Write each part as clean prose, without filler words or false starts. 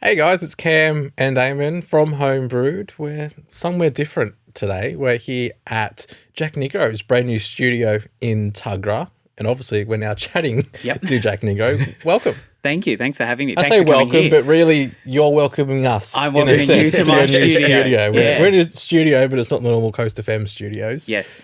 Hey guys, it's Cam and Eamonn from Homebrewed. We're somewhere different today. We're here at Jack Nigro's brand new studio in Tuggerah. And obviously we're now chatting to Jack Nigro. Welcome. Thank you. Thanks for having me. I Thanks say for coming welcome, here. but really you're welcoming us. I'm welcoming you to my studio. Yeah. We're in a studio, but it's not the normal Coast FM studios. Yes.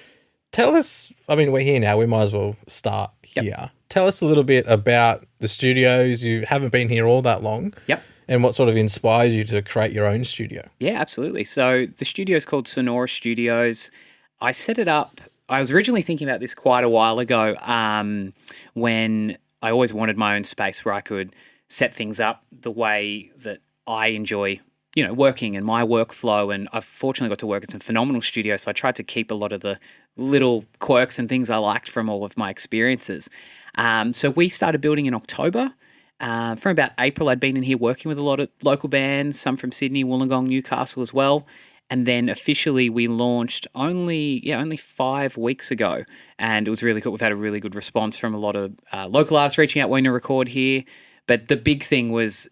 Tell us, I mean, we're here now. We might as well start here. Tell us a little bit about the studios. You haven't been here all that long. Yep. And what sort of inspired you to create your own studio? Yeah, absolutely. So the studio is called Sonora Studios. I set it up. I was originally thinking about this quite a while ago when I always wanted my own space where I could set things up the way that I enjoy, working and my workflow. And I've fortunately got to work at some phenomenal studios. So I tried to keep a lot of the little quirks and things I liked from all of my experiences. So we started building in October. From about April, I'd been in here working with a lot of local bands, some from Sydney, Wollongong, Newcastle as well. And then officially we launched only 5 weeks ago. And it was really cool. We've had a really good response from a lot of local artists reaching out wanting to record here. But the big thing was,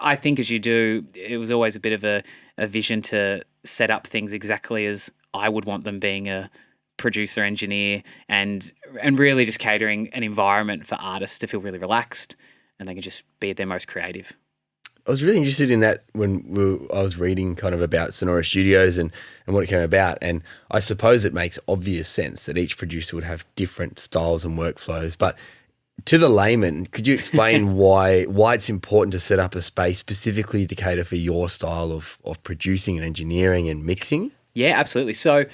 I think as you do, it was always a bit of a vision to set up things exactly as I would want them, being a producer, engineer, and really just catering an environment for artists to feel really relaxed and they can just be at their most creative. I was really interested in that when I was reading kind of about Sonora Studios and what it came about. And I suppose it makes obvious sense that each producer would have different styles and workflows. But to the layman, could you explain why it's important to set up a space specifically to cater for your style of producing and engineering and mixing? Yeah, absolutely. So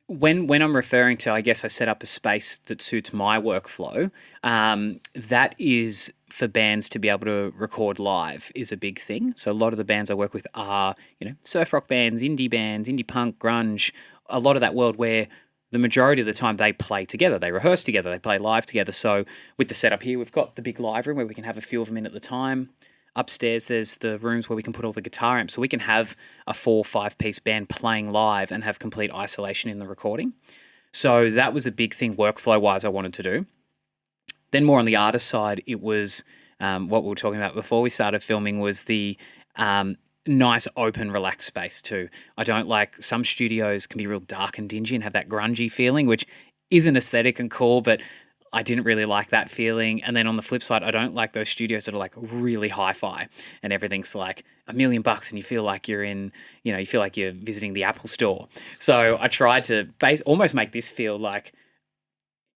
when I'm referring to, I guess I set up a space that suits my workflow, that is for bands to be able to record live is a big thing. So a lot of the bands I work with are, surf rock bands, indie punk, grunge, a lot of that world where the majority of the time they play together, they rehearse together, they play live together. So with the setup here, we've got the big live room where we can have a few of them in at the time. Upstairs, there's the rooms where we can put all the guitar amps. So we can have a 4 or 5 piece band playing live and have complete isolation in the recording. So that was a big thing workflow-wise I wanted to do. Then more on the artist side, it was what we were talking about before we started filming was the nice, open, relaxed space too. I don't like, some studios can be real dark and dingy and have that grungy feeling, which isn't aesthetic and cool, but I didn't really like that feeling. And then on the flip side, I don't like those studios that are like really hi-fi and everything's like $1 million and you feel like you're in, you feel like you're visiting the Apple store. So I tried to almost make this feel like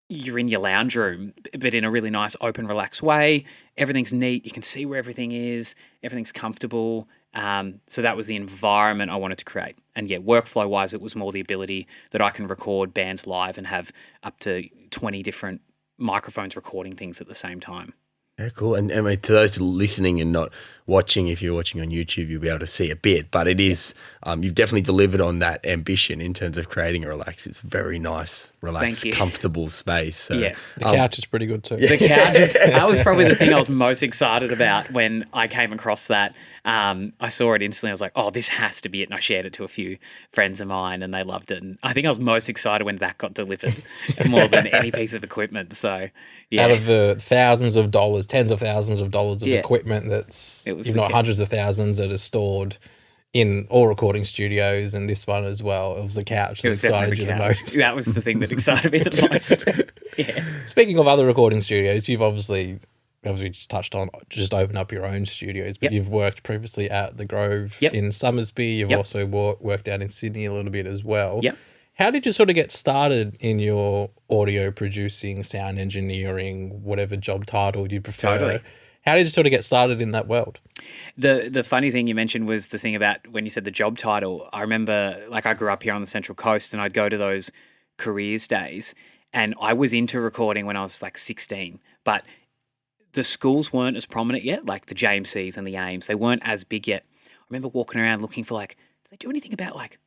you're in your lounge room, but in a really nice, open, relaxed way. Everything's neat. You can see where everything is. Everything's comfortable. So that was the environment I wanted to create. And yeah, workflow-wise, it was more the ability that I can record bands live and have up to 20 different microphones recording things at the same time. Yeah, cool. And I mean, to those listening and not watching, if you're watching on YouTube, you'll be able to see a bit. But it is, you've definitely delivered on that ambition in terms of creating a relaxed. It's a very nice, relaxed, comfortable space. So, yeah, the couch is pretty good too. The couch, that was probably the thing I was most excited about when I came across that. I saw it instantly. I was like, oh, this has to be it. And I shared it to a few friends of mine and they loved it. And I think I was most excited when that got delivered more than any piece of equipment. So, yeah. Out of the thousands of dollars, tens of thousands of dollars of equipment that's, if not hundreds of thousands that are stored in all recording studios and this one as well, it was the couch that excited you the most. That was the thing that excited me the most. Yeah. Speaking of other recording studios, you've obviously just touched on just open up your own studios, but you've worked previously at the Grove in Somersby. You've also worked out in Sydney a little bit as well. Yep. How did you sort of get started in your audio producing, sound engineering, whatever job title you prefer? Totally. How did you sort of get started in that world? The funny thing you mentioned was the thing about when you said the job title. I remember, like, I grew up here on the Central Coast and I'd go to those careers days and I was into recording when I was like 16, but the schools weren't as prominent yet, like the JMCs and the AIMS. They weren't as big yet. I remember walking around looking for like, do they do anything about like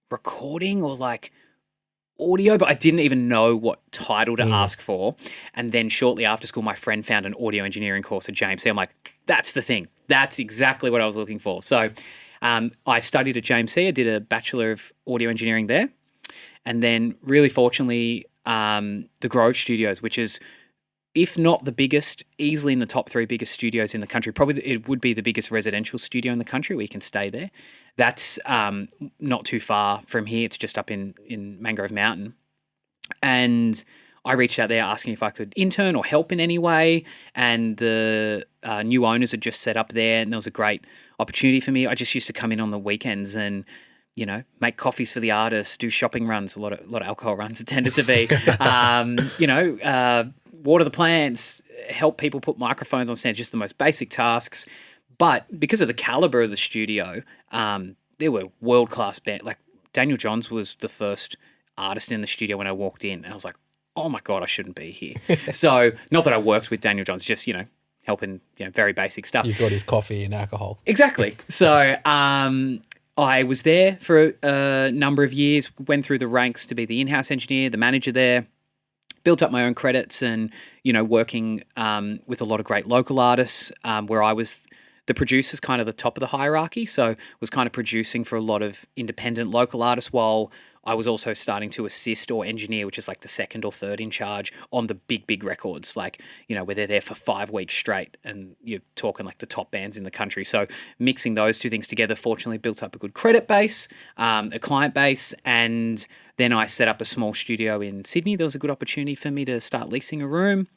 recording or like audio? But I didn't even know what title to ask for. And then shortly after school, my friend found an audio engineering course at JMC. I'm like, that's the thing. That's exactly what I was looking for. So I studied at JMC. I did a Bachelor of Audio Engineering there. And then really fortunately, the Grove Studios, which is if not the biggest, easily in the top 3 biggest studios in the country. Probably it would be the biggest residential studio in the country where you can stay there. That's not too far from here. It's just up in Mangrove Mountain. And I reached out there asking if I could intern or help in any way. And the new owners had just set up there, and there was a great opportunity for me. I just used to come in on the weekends and, you know, make coffees for the artists, do shopping runs, a lot of alcohol runs it tended to be, water the plants, help people put microphones on stands, just the most basic tasks. But because of the caliber of the studio, there were world-class bands. Like Daniel Johns was the first artist in the studio when I walked in, and I was like, oh my God, I shouldn't be here. So not that I worked with Daniel Johns, just, you know, helping, you know, very basic stuff. You've got his coffee and alcohol. Exactly. So I was there for a number of years, went through the ranks to be the in-house engineer, the manager there, built up my own credits and, you know, working with a lot of great local artists where I was the producer's kind of the top of the hierarchy. So was kind of producing for a lot of independent local artists while I was also starting to assist or engineer, which is like the second or third in charge on the big records, like, you know, where they're there for 5 weeks straight and you're talking like the top bands in the country. So mixing those two things together, fortunately built up a good credit base, a client base, and then I set up a small studio in Sydney. There was a good opportunity for me to start leasing a room.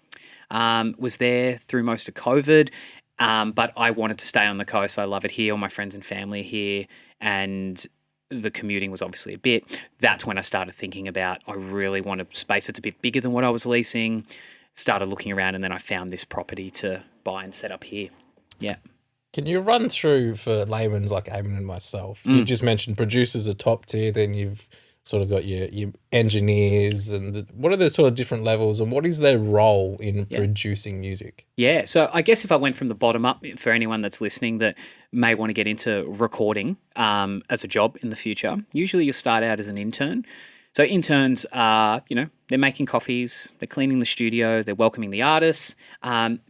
Was there through most of COVID. But I wanted to stay on the coast. I love it here. All my friends and family are here, and the commuting was obviously a bit. That's when I started thinking about, I really want a space that's a bit bigger than what I was leasing. Started looking around, and then I found this property to buy and set up here. Yeah. Can you run through for layman's like Eamonn and myself? You just mentioned producers are top tier, then you've sort of got your engineers, and what are the sort of different levels, and what is their role in producing music? Yeah, so I guess if I went from the bottom up, for anyone that's listening that may want to get into recording as a job in the future, usually you'll start out as an intern. So interns are, you know, they're making coffees, they're cleaning the studio, they're welcoming the artists.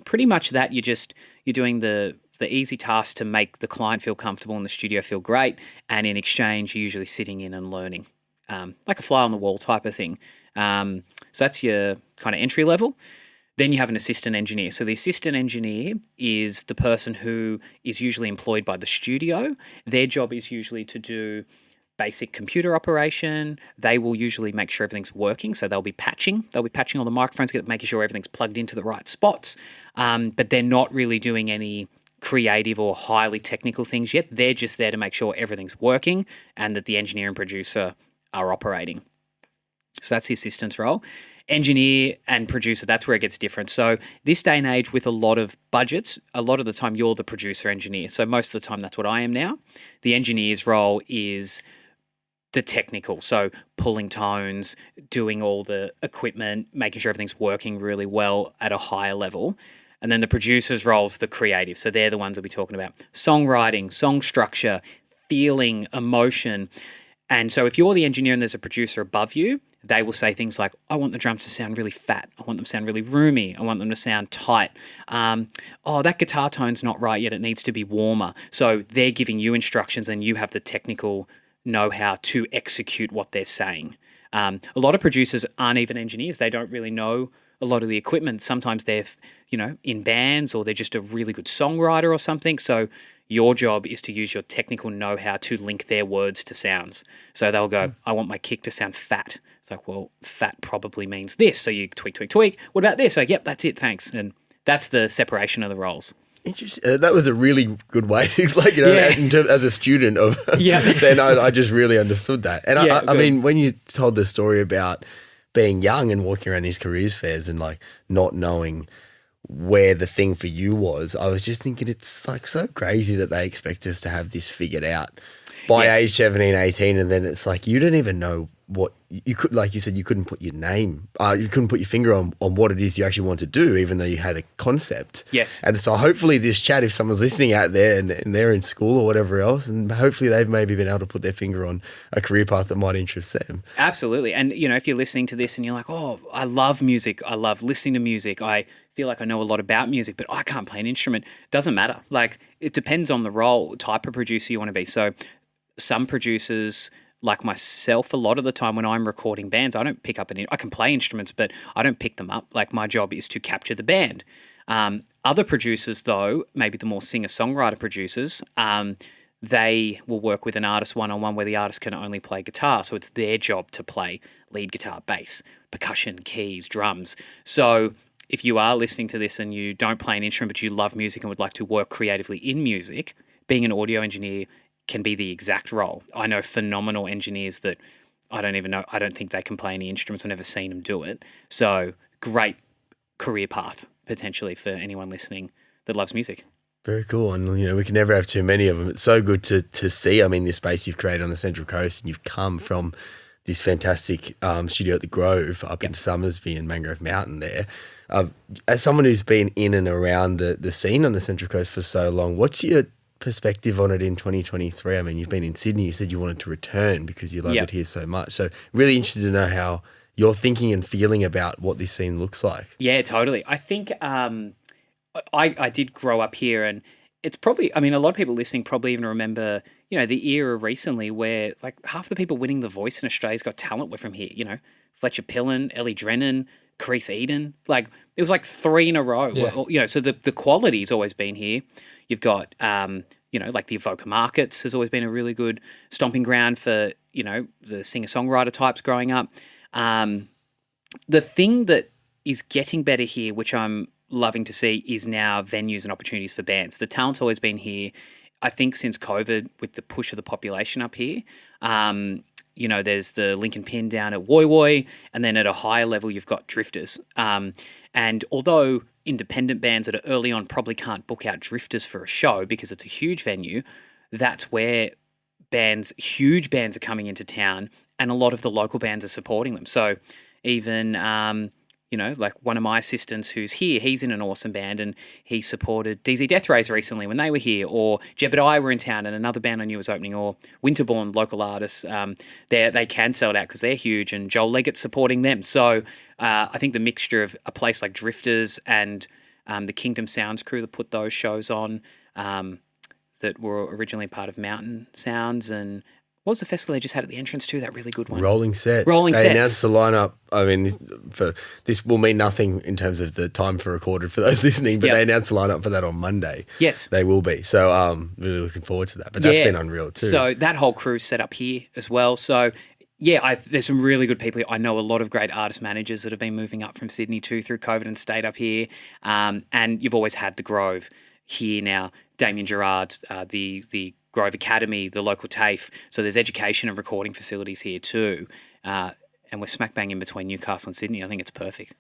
Pretty much that you're doing the easy task to make the client feel comfortable and the studio feel great, and in exchange you're usually sitting in and learning. Like a fly on the wall type of thing. So that's your kind of entry level. Then you have an assistant engineer. So the assistant engineer is the person who is usually employed by the studio. Their job is usually to do basic computer operation. They will usually make sure everything's working. So they'll be patching. They'll be patching all the microphones, making sure everything's plugged into the right spots. But they're not really doing any creative or highly technical things yet. They're just there to make sure everything's working and that the engineer and producer are operating. So that's the assistant's role. Engineer and producer, that's where it gets different. So this day and age with a lot of budgets, a lot of the time you're the producer engineer. So most of the time that's what I am now. The engineer's role is the technical. So pulling tones, doing all the equipment, making sure everything's working really well at a higher level. And then the producer's role is the creative. So they're the ones that we're talking about. Songwriting, song structure, feeling, emotion. And so if you're the engineer and there's a producer above you, they will say things like, I want the drums to sound really fat. I want them to sound really roomy. I want them to sound tight. That guitar tone's not right yet. It needs to be warmer. So they're giving you instructions and you have the technical know-how to execute what they're saying. A lot of producers aren't even engineers. They don't really know a lot of the equipment. Sometimes they're, in bands, or they're just a really good songwriter or something. So your job is to use your technical know-how to link their words to sounds. So they'll go, I want my kick to sound fat. It's like, well, fat probably means this. So you tweak. What about this? Like, yep, that's it, thanks. And that's the separation of the roles. Interesting. That was a really good way, as a student of. Then I just really understood that, and I mean, when you told the story about being young and walking around these careers fairs and like not knowing where the thing for you was, I was just thinking it's like so crazy that they expect us to have this figured out by age 17, 18, and then it's like you don't even know what you could, like you said, you couldn't put your name, you couldn't put your finger on what it is you actually want to do, even though you had a concept. Yes. And so hopefully this chat, if someone's listening out there and they're in school or whatever else, and hopefully they've maybe been able to put their finger on a career path that might interest them. Absolutely. And, if you're listening to this and you're like, oh, I love music, I love listening to music, I feel like I know a lot about music, but I can't play an instrument. Doesn't matter. Like, it depends on the role, type of producer you want to be. So some producers like myself, a lot of the time when I'm recording bands, I don't pick up I can play instruments, but I don't pick them up. Like my job is to capture the band. Other producers, though, maybe the more singer-songwriter producers, they will work with an artist one-on-one where the artist can only play guitar. So it's their job to play lead guitar, bass, percussion, keys, drums. So if you are listening to this and you don't play an instrument but you love music and would like to work creatively in music, being an audio engineer can be the exact role. I know phenomenal engineers that I don't think they can play any instruments. I've never seen them do it. So great career path potentially for anyone listening that loves music. Very cool. And, we can never have too many of them. It's so good to see, this space you've created on the Central Coast, and you've come from this fantastic studio at the Grove up into Summersby and Mangrove Mountain there. As someone who's been in and around the scene on the Central Coast for so long, what's your perspective on it in 2023? You've been in Sydney. You said you wanted to return because you loved it here so much. So really interested to know how you're thinking and feeling about what this scene looks like. Yeah, totally. I think I did grow up here, and it's probably, a lot of people listening probably even remember, the era recently where like half the people winning The Voice in Australia's Got Talent were from here, Fletcher Pillen, Ellie Drennan, Chris Eden. Like it was like 3 in a row. Yeah. So the quality's always been here. You've got, like the Evoca Markets has always been a really good stomping ground for, the singer-songwriter types growing up. The thing that is getting better here, which I'm loving to see, is now venues and opportunities for bands. The talent's always been here. I think since COVID, with the push of the population up here, there's the Lincoln Pin down at Woy Woy, and then at a higher level, you've got Drifters. And although independent bands that are early on probably can't book out Drifters for a show because it's a huge venue, that's where huge bands are coming into town, and a lot of the local bands are supporting them. So even, like one of my assistants who's here, he's in an awesome band, and he supported DZ Death Rays recently when they were here, or Jebediah were in town and another band I knew was opening, or Winterbourne, local artists. They can sell it out because they're huge, and Joel Leggett's supporting them. So I think the mixture of a place like Drifters and the Kingdom Sounds crew that put those shows on, that were originally part of Mountain Sounds, and what was the festival they just had at the entrance to? That really good one. Rolling Sets. They announced the lineup. For this will mean nothing in terms of the time for recorded for those listening, but they announced the lineup for that on Monday. Yes. They will be. So really looking forward to that. But that's been unreal too. So that whole crew's set up here as well. So there's some really good people here. I know a lot of great artist managers that have been moving up from Sydney too through COVID and stayed up here. And you've always had the Grove here now. Damien Gerard, the Grove Academy, the local TAFE. So there's education and recording facilities here too. And we're smack bang in between Newcastle and Sydney. I think it's perfect.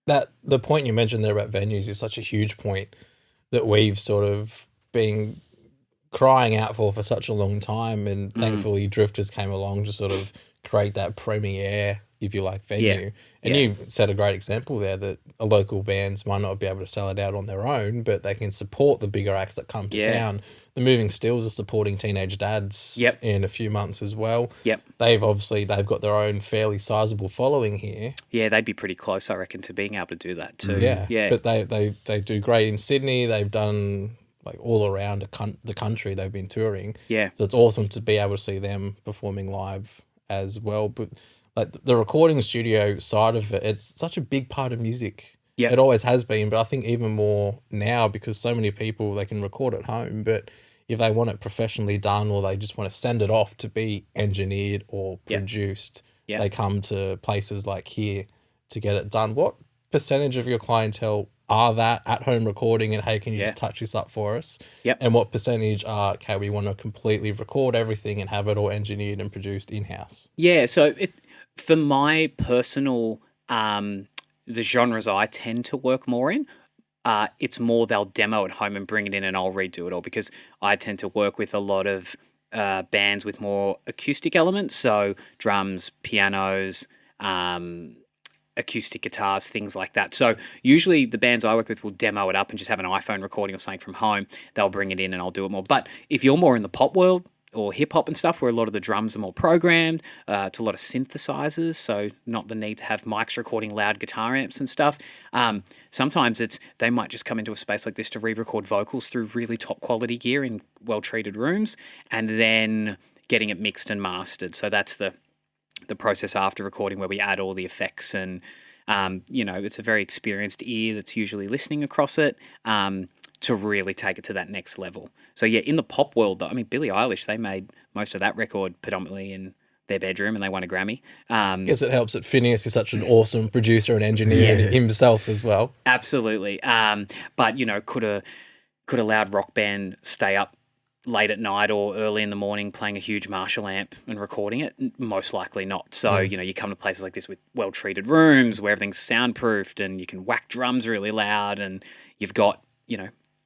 The point you mentioned there about venues is such a huge point that we've sort of been crying out for such a long time, and thankfully Drifters came along to sort of create that premiere, if you like, venue. You set a great example there that a local bands might not be able to sell it out on their own, but they can support the bigger acts that come to town. The Moving Stills are supporting Teenage Dads in a few months as well. They've got their own fairly sizable following here. Yeah, they'd be pretty close, I reckon, to being able to do that too. Yeah. But they do great in Sydney. They've done like all around the country. They've been touring. Yeah. So it's awesome to be able to see them performing live as well. But like the recording studio side of it, it's such a big part of music. It always has been, but I think even more now because so many people, they can record at home, but if they want it professionally done or they just want to send it off to be engineered or produced, they come to places like here to get it done. What percentage of your clientele are that at-home recording and, hey, can you just touch this up for us? And what percentage are, okay, we want to completely record everything and have it all engineered and produced in-house? Yeah, so for my personal, the genres I tend to work more in, it's more they'll demo at home and bring it in and I'll redo it all, because I tend to work with a lot of bands with more acoustic elements, so drums, pianos, acoustic guitars, things like that. So usually the bands I work with will demo it up and just have an iPhone recording or something from home. They'll bring it in and I'll do it more. But if you're more in the pop world or hip hop and stuff, where a lot of the drums are more programmed, it's a lot of synthesizers, so not the need to have mics recording loud guitar amps and stuff. Sometimes they might just come into a space like this to re-record vocals through really top quality gear in well-treated rooms, and then getting it mixed and mastered. So that's the process after recording, where we add all the effects and, it's a very experienced ear that's usually listening across it to really take it to that next level. So yeah, in the pop world, though, I mean, Billie Eilish, they made most of that record predominantly in their bedroom, and they won a Grammy. I guess it helps that Phineas is such an awesome producer and engineer himself as well. Absolutely. But could a loud rock band stay up late at night or early in the morning playing a huge Marshall amp and recording it? Most likely not. So, you come to places like this with well-treated rooms where everything's soundproofed and you can whack drums really loud, and you've got,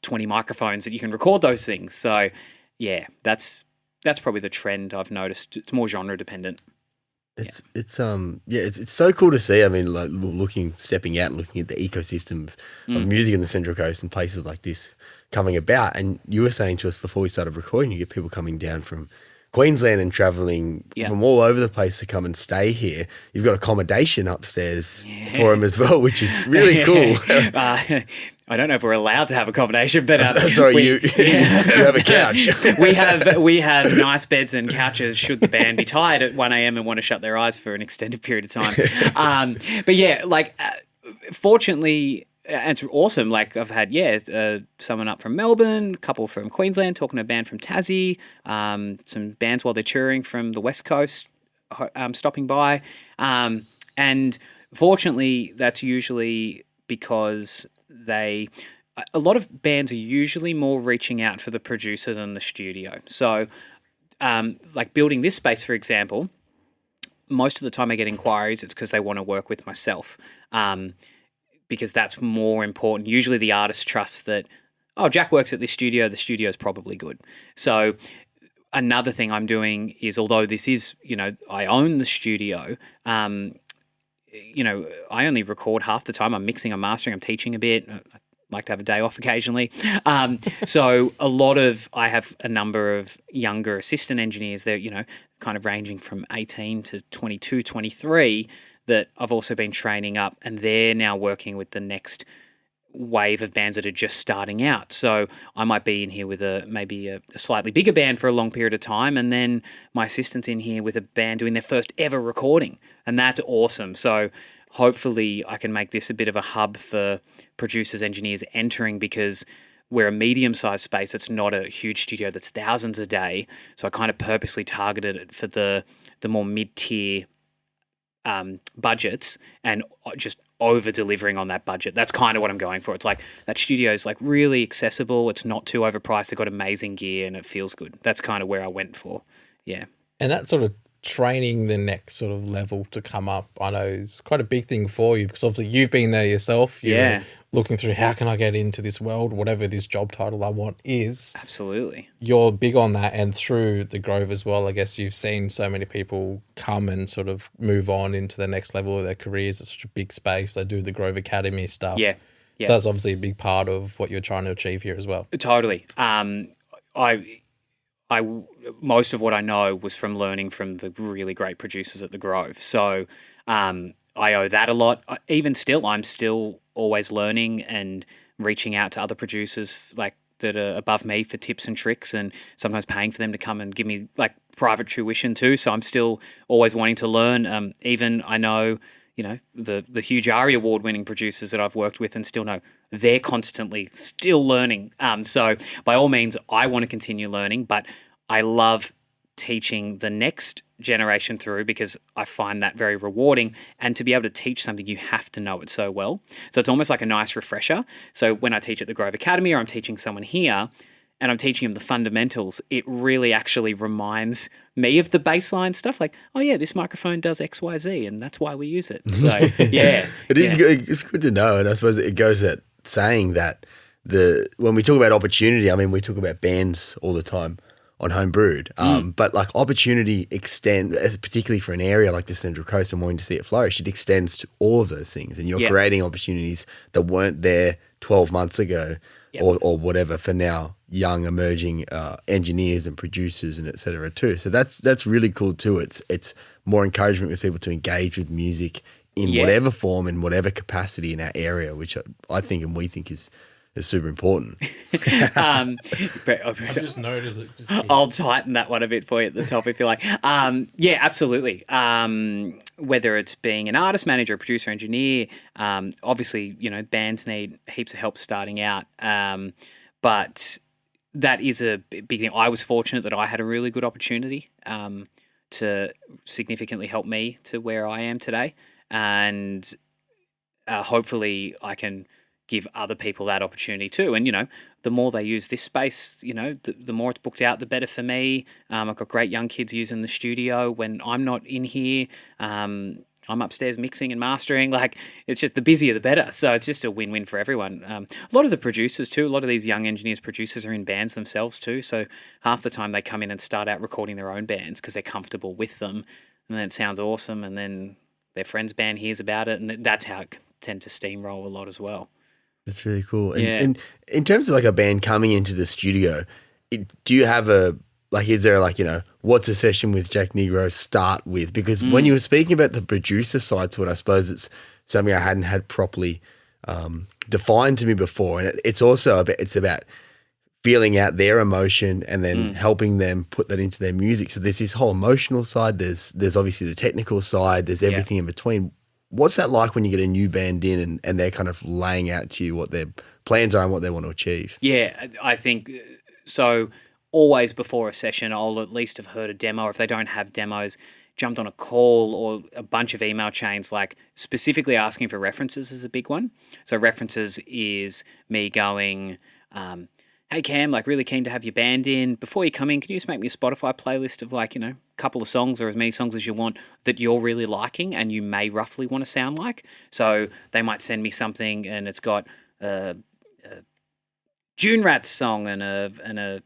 20 microphones that you can record those things. So, yeah, that's probably the trend I've noticed. It's more genre dependent. It's so cool to see. I mean, like stepping out and looking at the ecosystem of music in the Central Coast and places like this coming about. And you were saying to us before we started recording, you get people coming down from Queensland and travelling from all over the place to come and stay here. You've got accommodation upstairs for them as well, which is really cool. I don't know if we're allowed to have accommodation, but sorry, you have a couch. we have nice beds and couches should the band be tired at 1 a.m. and want to shut their eyes for an extended period of time. But yeah, fortunately, it's awesome. Like I've had someone up from Melbourne, a couple from Queensland, talking to a band from Tassie, some bands while they're touring from the West Coast, stopping by, and fortunately, that's usually because a lot of bands are usually more reaching out for the producer than the studio. So, like building this space, for example, most of the time I get inquiries, it's because they want to work with myself, because that's more important. Usually the artist trusts that, Jack works at this studio, the studio's probably good. So another thing I'm doing is, although this is, I own the studio, I only record half the time. I'm mixing, I'm mastering, I'm teaching a bit. I like to have a day off occasionally. So I have a number of younger assistant engineers that, kind of ranging from 18 to 22, 23 that I've also been training up, and they're now working with the next wave of bands that are just starting out. So I might be in here with maybe a slightly bigger band for a long period of time, and then my assistant's in here with a band doing their first ever recording, and that's awesome. So hopefully I can make this a bit of a hub for producers, engineers entering, because we're a medium-sized space. It's not a huge studio that's thousands a day. So I kind of purposely targeted it for the more mid-tier budgets, and just over-delivering on that budget. That's kind of what I'm going for. It's like that studio is like really accessible. It's not too overpriced. They've got amazing gear and it feels good. That's kind of where I went for. Yeah. And that sort of training the next sort of level to come up, I know is quite a big thing for you, because obviously you've been there yourself. You're looking through, how can I get into this world, whatever this job title I want is. Absolutely. You're big on that, and through the Grove as well, I guess you've seen so many people come and sort of move on into the next level of their careers. It's such a big space. They do the Grove Academy stuff. Yeah. So that's obviously a big part of what you're trying to achieve here as well. Totally. I most of what I know was from learning from the really great producers at the Grove. So I owe that a lot. Even still, I'm still always learning and reaching out to other producers like that are above me for tips and tricks, and sometimes paying for them to come and give me like private tuition too. So I'm still always wanting to learn. Even I know, the huge ARIA award-winning producers that I've worked with and still know they're constantly still learning. So by all means, I want to continue learning, but I love teaching the next generation through, because I find that very rewarding. And to be able to teach something, you have to know it so well. So it's almost like a nice refresher. So when I teach at the Grove Academy, or I'm teaching someone here and I'm teaching them the fundamentals, it really actually reminds me of the baseline stuff. Like, oh yeah, this microphone does X, Y, Z, and that's why we use it. So yeah. It is good. It's good to know. And I suppose it goes at saying that when we talk about opportunity, I mean, we talk about bands all the time on Homebrewed, but like opportunity particularly for an area like the Central Coast and wanting to see it flourish, it extends to all of those things, and you're creating opportunities that weren't there 12 months ago or whatever for now young emerging engineers and producers and et cetera too. So that's really cool too. It's more encouragement with people to engage with music in whatever form and whatever capacity in our area, which I think and we think is is super important. But I just noticed it. I'll tighten that one a bit for you at the top if you like. Yeah, absolutely. Whether it's being an artist manager, producer, engineer, obviously, you know, bands need heaps of help starting out. But that is a big thing. I was fortunate that I had a really good opportunity to significantly help me to where I am today. And hopefully I can give other people that opportunity too. And, you know, the more they use this space, you know, the more it's booked out, the better for me. I've got great young kids using the studio when I'm not in here. I'm upstairs mixing and mastering. Like, it's just the busier the better. So it's just a win-win for everyone. A lot of the producers too, a lot of these young engineers, producers are in bands themselves too. So half the time they come in and start out recording their own bands because they're comfortable with them. And then it sounds awesome. And then their friend's band hears about it. And that's how it can tend to steamroll a lot as well. That's really cool. And, Yeah. and in terms of like a band coming into the studio, do you have is there like, you know, what's a session with Jack Nigro start with? Because when you were speaking about the producer side to it, I suppose it's something I hadn't had properly defined to me before. And it's also it's about feeling out their emotion and then helping them put that into their music. So there's this whole emotional side. There's obviously the technical side. There's everything in between. What's that like when you get a new band in and they're kind of laying out to you what their plans are and what they want to achieve? Yeah, I think so. Always before a session, I'll at least have heard a demo. If they don't have demos, jumped on a call or a bunch of email chains, like specifically asking for references is a big one. So references is me going, hey Cam, like really keen to have your band in. Before you come in, can you just make me a Spotify playlist of like, you know, a couple of songs or as many songs as you want that you're really liking and you may roughly want to sound like. So they might send me something and it's got a June Rats song and a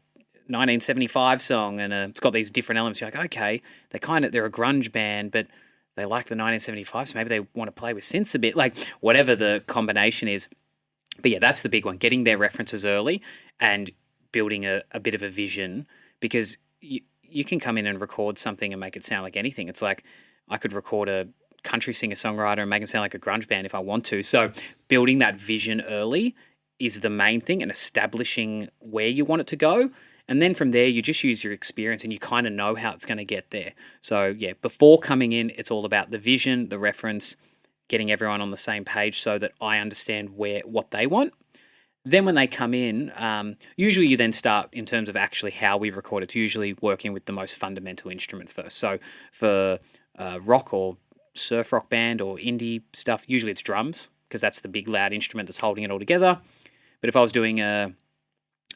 1975 song and it's got these different elements. You're like, okay, they're a grunge band, but they like the 1975, so maybe they want to play with synths a bit, like whatever the combination is. But yeah, that's the big one, getting their references early and building a bit of a vision, because you can come in and record something and make it sound like anything. It's like I could record a country singer-songwriter and make them sound like a grunge band if I want to. So building that vision early is the main thing, and establishing where you want it to go. And then from there, you just use your experience and you kind of know how it's going to get there. So yeah, before coming in, it's all about the vision, the reference, getting everyone on the same page so that I understand what they want. Then when they come in, usually you then start in terms of actually how we record. It's usually working with the most fundamental instrument first. So for rock or surf rock band or indie stuff, usually it's drums, because that's the big loud instrument that's holding it all together. But if I was doing a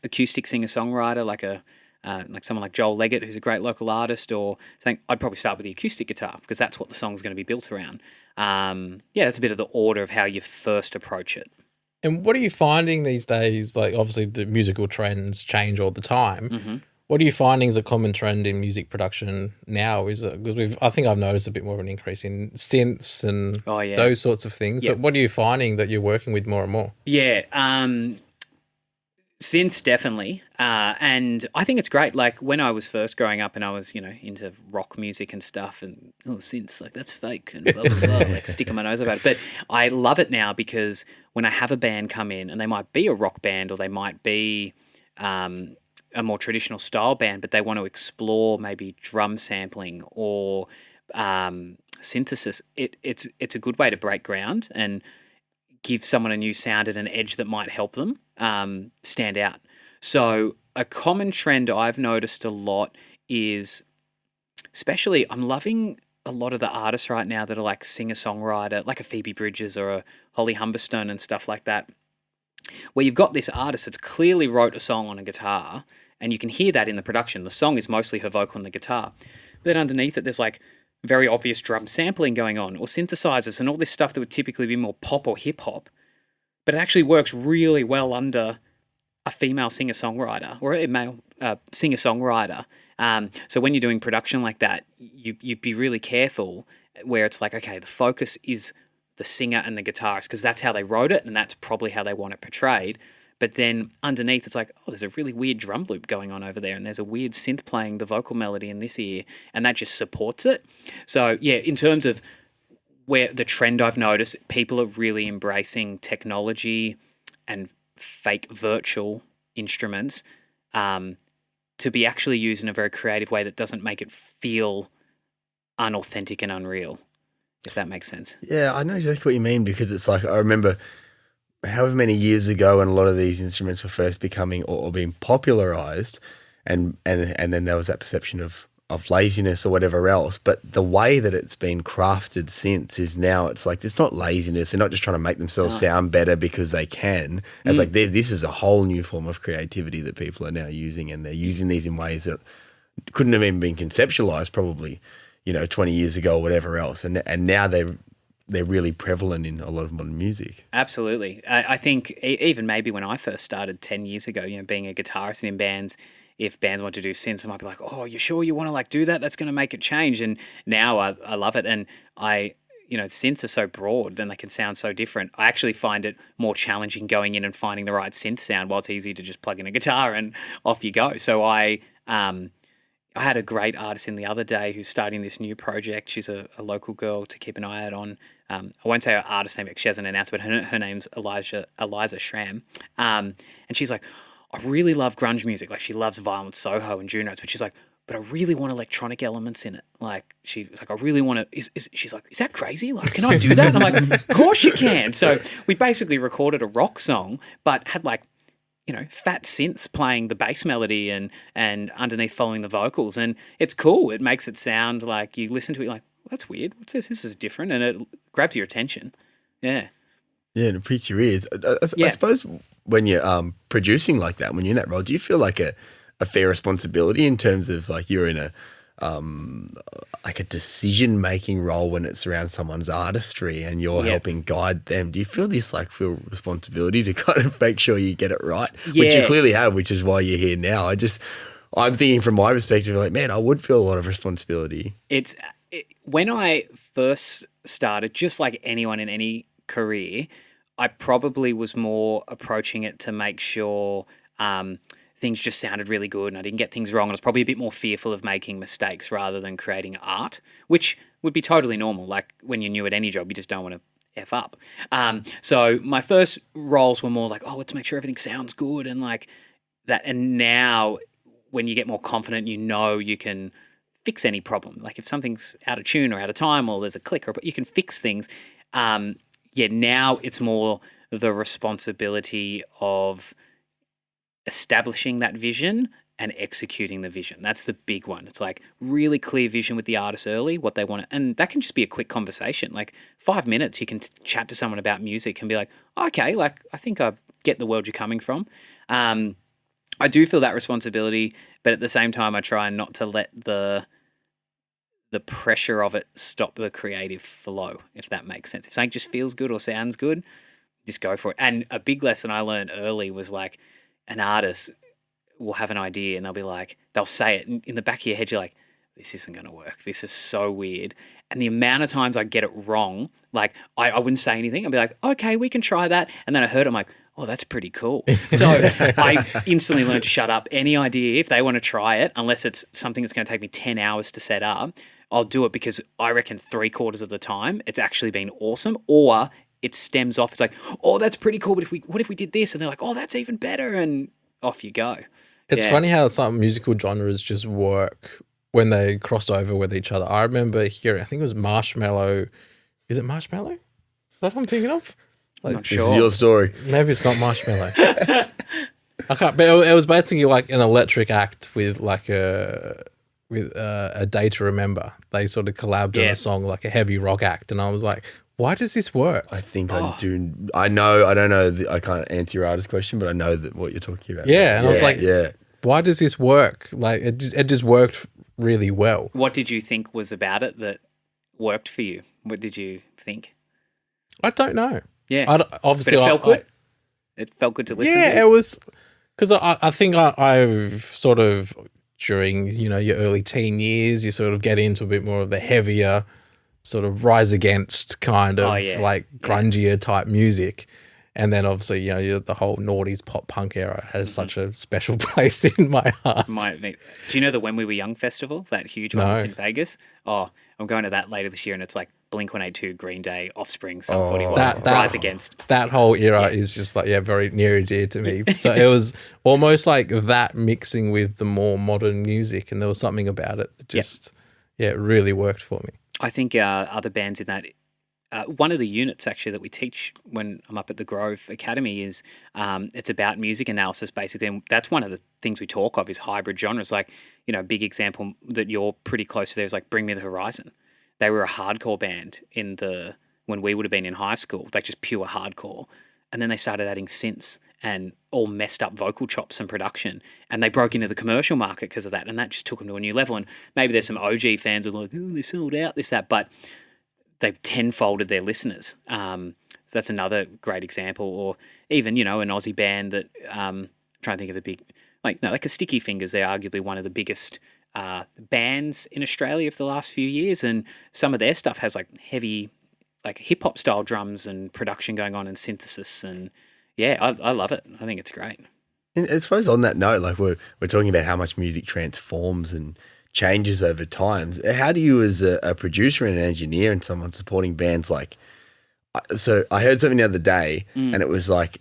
acoustic singer-songwriter, like someone like Joel Leggett, who's a great local artist, or something, I'd probably start with the acoustic guitar because that's what the song's going to be built around. Yeah, that's a bit of the order of how you first approach it. And what are you finding these days? Like, obviously, the musical trends change all the time. Mm-hmm. What are you finding is a common trend in music production now? Is it because I think I've noticed a bit more of an increase in synths and those sorts of things. Yep. But what are you finding that you're working with more and more? Yeah. Synths, definitely. And I think it's great. Like when I was first growing up and I was, into rock music and stuff and, synths, like that's fake and blah, blah, blah, like sticking my nose about it. But I love it now because when I have a band come in and they might be a rock band or they might be a more traditional style band, but they want to explore maybe drum sampling or synthesis, it's a good way to break ground and give someone a new sound and an edge that might help them stand out. So a common trend I've noticed a lot is, especially I'm loving a lot of the artists right now that are like singer-songwriter, like a Phoebe Bridgers or a Holly Humberstone and stuff like that, where you've got this artist that's clearly wrote a song on a guitar and you can hear that in the production. The song is mostly her vocal and the guitar. But then underneath it, there's like very obvious drum sampling going on or synthesizers and all this stuff that would typically be more pop or hip-hop. But it actually works really well under a female singer-songwriter or a male singer-songwriter. So when you're doing production like that, you'd be really careful where it's like, okay, the focus is the singer and the guitarist because that's how they wrote it and that's probably how they want it portrayed. But then underneath it's like, oh, there's a really weird drum loop going on over there and there's a weird synth playing the vocal melody in this ear and that just supports it. So yeah, in terms of where the trend I've noticed, people are really embracing technology and fake virtual instruments to be actually used in a very creative way that doesn't make it feel unauthentic and unreal, if that makes sense. Yeah, I know exactly what you mean, because it's like, I remember however many years ago when a lot of these instruments were first becoming or being popularized, and then there was that perception of laziness or whatever else. But the way that it's been crafted since is now it's like, it's not laziness. They're not just trying to make themselves sound better because they can. It's like this is a whole new form of creativity that people are now using, and they're using these in ways that couldn't have even been conceptualized probably, 20 years ago or whatever else. And now they're really prevalent in a lot of modern music. Absolutely. I think even maybe when I first started 10 years ago, being a guitarist in bands, if bands want to do synths, I might be like, oh, you sure you want to like do that? That's going to make it change. And now I love it. And synths are so broad, then they can sound so different. I actually find it more challenging going in and finding the right synth sound, while it's easy to just plug in a guitar and off you go. So I had a great artist in the other day who's starting this new project. She's a local girl to keep an eye out on. I won't say her artist name because she hasn't announced, but her name's Eliza Schramm. And she's like, I really love grunge music. Like, she loves Violent Soho and Juno, but she's like, but I really want electronic elements in it. Like, she's like, I really want to, she's like, is that crazy? Like, can I do that? And I'm like, of course you can. So we basically recorded a rock song, but had like, fat synths playing the bass melody and underneath following the vocals. And it's cool. It makes it sound like, you listen to it, you're like, well, that's weird. What's this? This is different. And it grabs your attention. Yeah. Yeah, and it pricks your ears. I suppose when you're producing like that, when you're in that role, do you feel like a fair responsibility in terms of like you're in a like a decision-making role when it's around someone's artistry and you're helping guide them? Do you feel this like real responsibility to kind of make sure you get it right? Yeah. Which you clearly have, which is why you're here now. I'm thinking from my perspective, like, man, I would feel a lot of responsibility. When I first started, just like anyone in any career, I probably was more approaching it to make sure things just sounded really good and I didn't get things wrong. I was probably a bit more fearful of making mistakes rather than creating art, which would be totally normal. Like when you're new at any job, you just don't want to F up. So my first roles were more like, oh, let's make sure everything sounds good and like that. And now when you get more confident, you can fix any problem. Like if something's out of tune or out of time or there's a click, but you can fix things. Now it's more the responsibility of establishing that vision and executing the vision. That's the big one. It's like really clear vision with the artist early, what they want. And that can just be a quick conversation. Like 5 minutes, you can chat to someone about music and be like, okay, like I think I get the world you're coming from. I do feel that responsibility, but at the same time, I try not to let the pressure of it stop the creative flow, if that makes sense. If something just feels good or sounds good, just go for it. And a big lesson I learned early was like an artist will have an idea and they'll say it in the back of your head, you're like, this isn't going to work. This is so weird. And the amount of times I get it wrong, like I wouldn't say anything. I'd be like, okay, we can try that. And then I heard it, I'm like, oh, that's pretty cool. So I instantly learned to shut up. Any idea, if they want to try it, unless it's something that's going to take me 10 hours to set up, I'll do it because I reckon 3/4 of the time it's actually been awesome, or it stems off. It's like, oh, that's pretty cool, but what if we did this? And they're like, oh, that's even better, and off you go. It's funny how some musical genres just work when they cross over with each other. I remember hearing, I think it was Marshmallow. Is it Marshmallow? Is that what I'm thinking of? I'm not This sure. is your story. Maybe it's not Marshmallow. I can't. But it was basically like an electric act with like a day to remember. They sort of collabed on a song, like a heavy rock act, and I was like, why does this work? I think I do. I know. I don't know. I can't answer your artist question, but I know that what you're talking about. Yeah, and I was like, why does this work? Like it just worked really well. What did you think was about it that worked for you? What did you think? I don't know. Yeah, obviously, but it felt good. It felt good to listen to. Yeah, it was because I think I've sort of during your early teen years, you sort of get into a bit more of the heavier sort of Rise Against kind of like grungier type music. And then obviously, the whole noughties pop punk era has such a special place in my heart. Do you know the When We Were Young festival, that huge one that's in Vegas? Oh, I'm going to that later this year, and it's like Blink-182, Green Day, Offspring, Sum 41, that Rise Against. That whole era is just like, very near and dear to me. So it was almost like that mixing with the more modern music, and there was something about it that just, it really worked for me. I think other bands in that, one of the units actually that we teach when I'm up at the Grove Academy is it's about music analysis basically, and that's one of the things we talk of is hybrid genres. Like, a big example that you're pretty close to there is like Bring Me the Horizon. They were a hardcore band when we would have been in high school, like just pure hardcore. And then they started adding synths and all messed up vocal chops and production. And they broke into the commercial market because of that. And that just took them to a new level. And maybe there's some OG fans who are like, oh, they sold out, this, that. But they've tenfolded their listeners. So that's another great example. Or even, an Aussie band that, I'm trying to think of a big, like a Sticky Fingers. They're arguably one of the biggest bands in Australia for the last few years, and some of their stuff has like heavy, like hip hop style drums and production going on and synthesis, and I love it. I think it's great. And I suppose on that note, like we're talking about how much music transforms and changes over time. How do you, as a producer and an engineer and someone supporting bands, like? So I heard something the other day, and it was like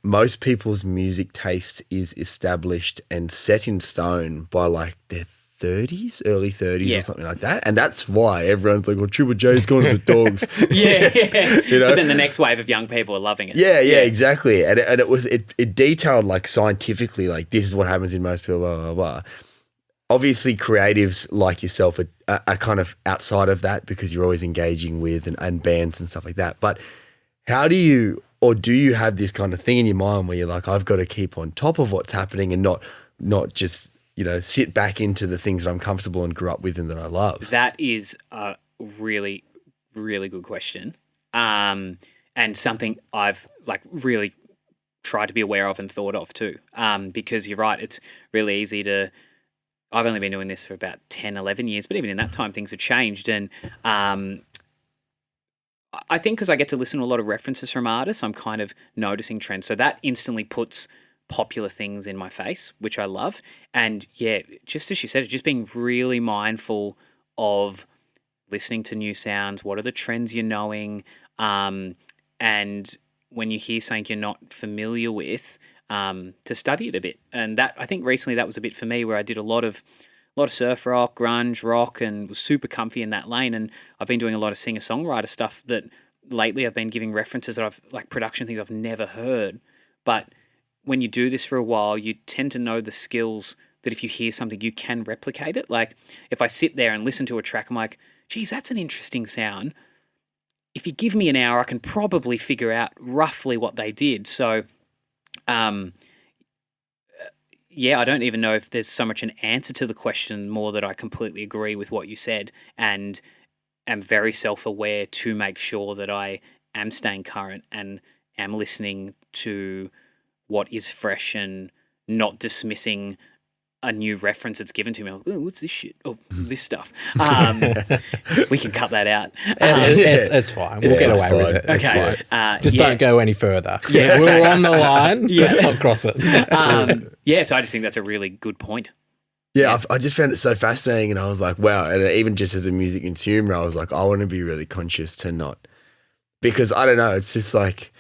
most people's music taste is established and set in stone by like their 30s, early 30s or something like that. And that's why everyone's like, Triple J's gone to the dogs. But then the next wave of young people are loving it. Yeah, exactly. And it detailed like scientifically, like this is what happens in most people, blah, blah, blah. Obviously creatives like yourself are kind of outside of that because you're always engaging with and bands and stuff like that. But how do you have this kind of thing in your mind where you're like, I've got to keep on top of what's happening and not just, sit back into the things that I'm comfortable and grew up with and that I love? That is a really, really good question. And something I've like really tried to be aware of and thought of too. Because you're right, it's really easy to, I've only been doing this for about 10, 11 years, but even in that time, things have changed. And I think because I get to listen to a lot of references from artists, I'm kind of noticing trends. So that instantly puts popular things in my face, which I love. And just as you said, just being really mindful of listening to new sounds. What are the trends you're knowing? And when you hear something you're not familiar with, to study it a bit. And that, I think recently that was a bit for me where I did a lot of surf rock, grunge rock, and was super comfy in that lane. And I've been doing a lot of singer-songwriter stuff that lately I've been giving references that I've like production things I've never heard. But when you do this for a while, you tend to know the skills that if you hear something, you can replicate it. Like if I sit there and listen to a track, I'm like, geez, that's an interesting sound. If you give me an hour, I can probably figure out roughly what they did. So, I don't even know if there's so much an answer to the question, more that I completely agree with what you said and am very self-aware to make sure that I am staying current and am listening to what is fresh and not dismissing a new reference that's given to me. I'm like, oh, what's this shit? Oh, this stuff. We can cut that out. It's fine. We'll get away with it. It's fine. Just don't go any further. Yeah, we're on the line. Don't cross it. So I just think that's a really good point. Yeah, I just found it so fascinating, and I was like, wow. And even just as a music consumer, I was like, I want to be really conscious to not, because I don't know, it's just like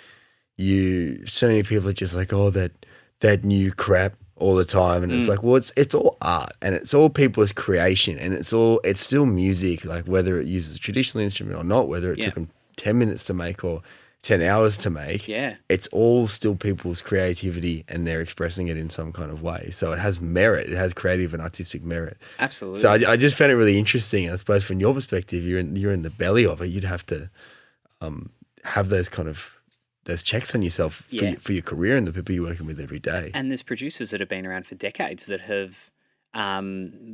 so many people are just like, oh, that new crap all the time, and it's like, well, it's all art and it's all people's creation, and it's still music, like whether it uses a traditional instrument or not, whether it took them 10 minutes to make or 10 hours to make, it's all still people's creativity and they're expressing it in some kind of way. So it has merit, it has creative and artistic merit. Absolutely. So I just found it really interesting. I suppose from your perspective, you're in the belly of it, you'd have to have those checks on yourself for your career and the people you're working with every day. And there's producers that have been around for decades that have done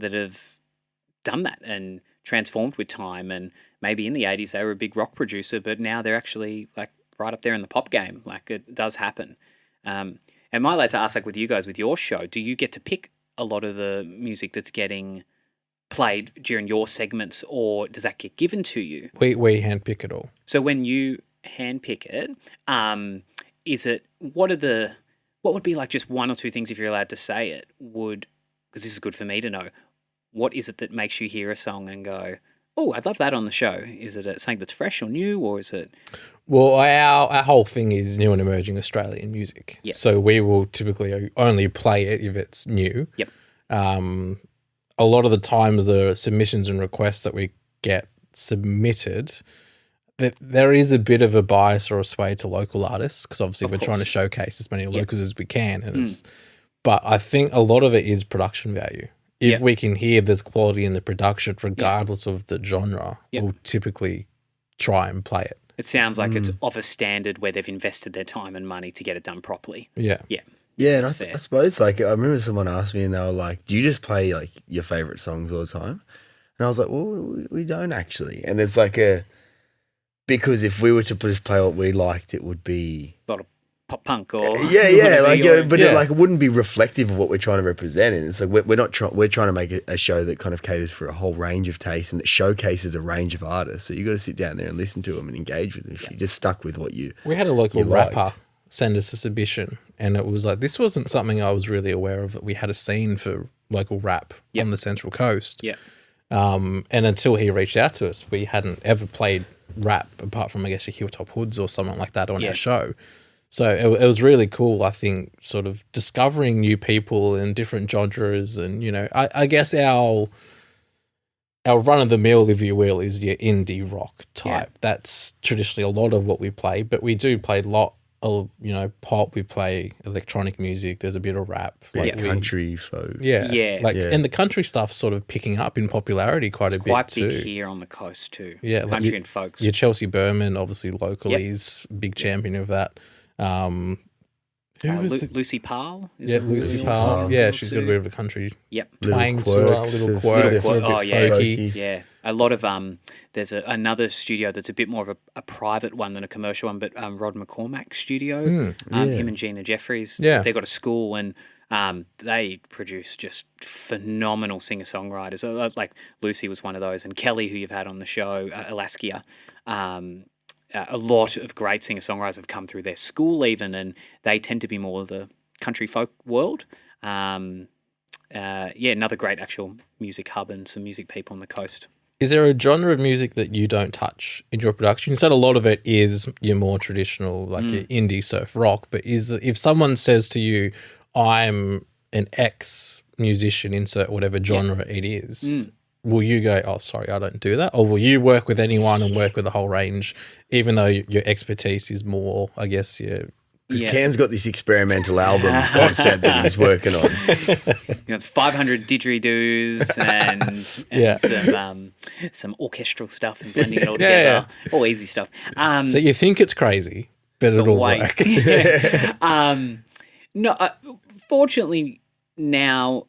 that and transformed with time. And maybe in the 80s they were a big rock producer, but now they're actually like right up there in the pop game. Like it does happen. Am I allowed to ask, like with you guys, with your show, do you get to pick a lot of the music that's getting played during your segments, or does that get given to you? We handpick it all. So when you handpick it, is it what would be like just one or two things, if you're allowed to say it, because this is good for me to know, what is it that makes you hear a song and go, Oh, I'd love that on the show. Is it something that's fresh or new, or is it? Well, our whole thing is new and emerging Australian music. Yep. So we will typically only play it if it's new. Yep. A lot of the times the submissions and requests that we get submitted, there is a bit of a bias or a sway to local artists because obviously we're trying to showcase as many locals as we can. And but I think a lot of it is production value. If we can hear there's quality in the production, regardless of the genre, we'll typically try and play it. It sounds like it's of a standard where they've invested their time and money to get it done properly. Yeah. Yeah. Yeah, and I suppose, like, I remember someone asked me and they were like, do you just play, like, your favourite songs all the time? And I was like, well, we don't actually. And it's like because if we were to just play what we liked, it would be... A lot of pop punk or... it wouldn't be reflective of what we're trying to represent. And it's like, we're trying to make a show that kind of caters for a whole range of tastes and that showcases a range of artists. So you got to sit down there and listen to them and engage with them. If you're just stuck with what you... We had a local rapper send us a submission, and it was like, this wasn't something I was really aware of, that we had a scene for local rap on the Central Coast. Yeah. And until he reached out to us, we hadn't ever played rap apart from, I guess, your Hilltop Hoods or something like that on our show. So it was really cool, I think, sort of discovering new people and different genres. And, you know, I guess our run-of-the-mill, if you will, is your indie rock type. Yeah. That's traditionally a lot of what we play, but we do play a lot of, you know, pop. We play electronic music. There's a bit of rap. Like country folk. Yeah. And the country stuff's sort of picking up in popularity quite a bit too. It's quite big here on the coast too. Yeah. Country and folks. Your Chelsea Berman, obviously locally, is big champion of that. Lucy Parle? Lucy Parle. Yeah, she's got a bit of a country twang to her, little quirks, a bit folky. Yeah. A lot of there's another studio that's a bit more of a private one than a commercial one, but Rod McCormack's studio, him and Gina Jeffries, they've got a school and they produce just phenomenal singer-songwriters. Like Lucy was one of those, and Kelly, who you've had on the show, Alaskia. A lot of great singer-songwriters have come through their school even, and they tend to be more of the country folk world. Another great actual music hub and some music people on the coast. Is there a genre of music that you don't touch in your production? You said a lot of it is your more traditional, like your indie surf rock, but if someone says to you, I'm an ex-musician, insert whatever genre it is, will you go, oh, sorry, I don't do that? Or will you work with anyone and work with a whole range, even though your expertise is more, I guess, because Cam's got this experimental album concept that he's working on. It's 500 didgeridoos and some orchestral stuff and blending it all together. All easy stuff. So you think it's crazy, but it'll work. Fortunately now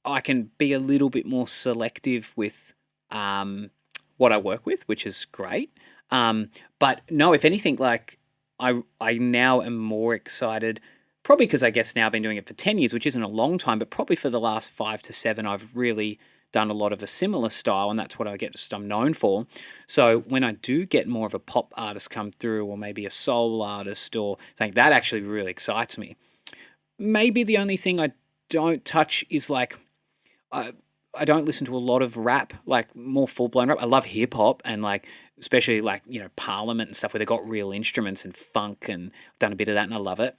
I can be a little bit more selective with what I work with, which is great. But no, if anything, like I now am more excited, probably because I guess now I've been doing it for 10 years, which isn't a long time, but probably for the last 5 to 7, I've really done a lot of a similar style, and that's what I'm known for. So when I do get more of a pop artist come through, or maybe a soul artist or something, that actually really excites me. Maybe the only thing I don't touch is like, I don't listen to a lot of rap, like more full-blown rap. I love hip-hop and like, especially like, you know, Parliament and stuff where they've got real instruments and funk, and I've done a bit of that and I love it.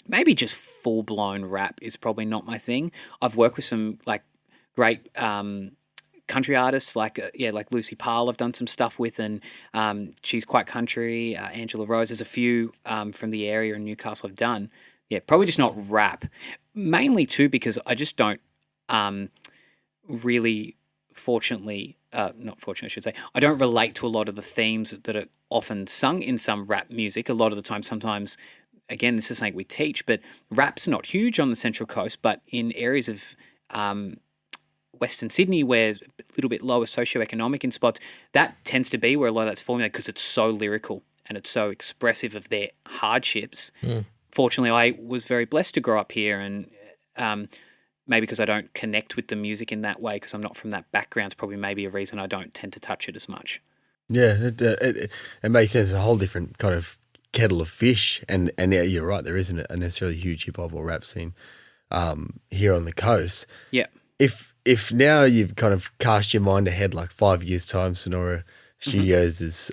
Maybe just full-blown rap is probably not my thing. I've worked with some like great country artists like Lucy Parle I've done some stuff with, and she's quite country. Angela Rose, there's a few from the area in Newcastle I've done. Yeah, probably just not rap. Mainly too because I just don't really, not fortunately I should say, I don't relate to a lot of the themes that are often sung in some rap music. A lot of the time, sometimes, again, this is something we teach, but rap's not huge on the Central Coast, but in areas of Western Sydney where a little bit lower socioeconomic in spots, that tends to be where a lot of that's formulated because it's so lyrical and it's so expressive of their hardships. Fortunately, I was very blessed to grow up here, and maybe because I don't connect with the music in that way because I'm not from that background, it's probably maybe a reason I don't tend to touch it as much. Yeah, it makes sense. A whole different kind of kettle of fish, and yeah, you're right. There isn't a necessarily huge hip hop or rap scene here on the coast. Yeah. If if now you've kind of cast your mind ahead, like 5 years' time, Sonora Studios has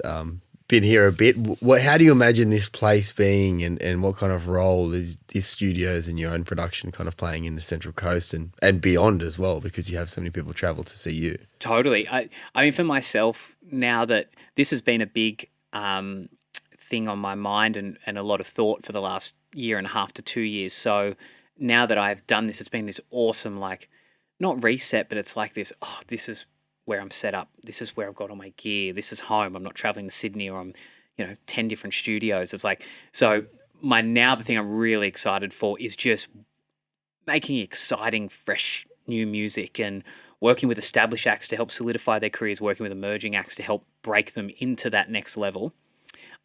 been here a bit. How do you imagine this place being, and what kind of role is this studios and your own production kind of playing in the Central Coast and beyond as well, because you have so many people travel to see you? Totally. I mean, for myself, now that this has been a big thing on my mind and a lot of thought for the last year and a half to 2 years. So now that I've done this, it's been this awesome, like, not reset, but it's like this, this is where I'm set up. This is where I've got all my gear. This is home. I'm not traveling to Sydney, or I'm, 10 different studios. It's like, so the thing I'm really excited for is just making exciting, fresh, new music and working with established acts to help solidify their careers, working with emerging acts to help break them into that next level.